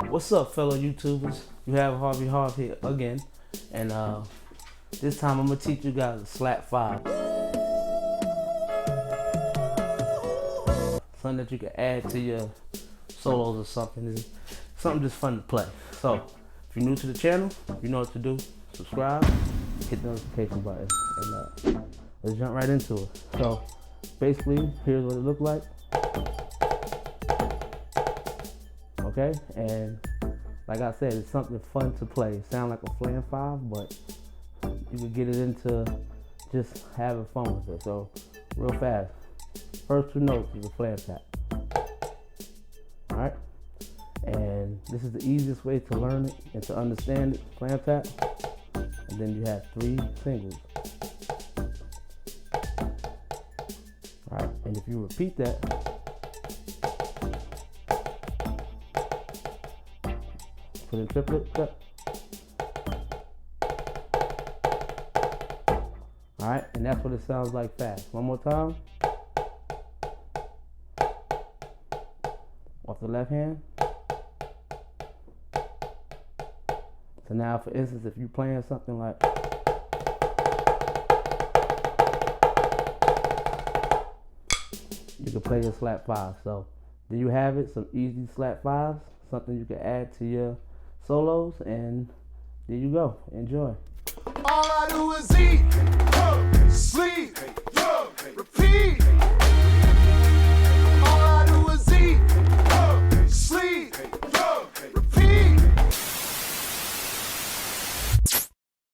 What's up, fellow YouTubers? You have Harvey Harv here again, and this time I'm gonna teach you guys a slap 5. Something that you can add to your solos or something. It's something just fun to play. So, if you're new to the channel, you know what to do. Subscribe, hit the notification button, and let's jump right into it. So, basically, here's what it looked like. Okay, and like I said, it's something fun to play. It sounds like a flam 5, but you can get it into just having fun with it. So, real fast. First 2 notes is a flam tap. Alright? And this is the easiest way to learn it and to understand it, flam tap. And then you have 3 singles. Alright, and if you repeat that, put in triplet cut. Alright, and that's what it sounds like fast. One more time. Off the left hand. So now, for instance, if you're playing something like you can play your slap 5. So there you have it, some easy slap 5s, something you can add to your solos, and there you go. Enjoy. All I do is eat.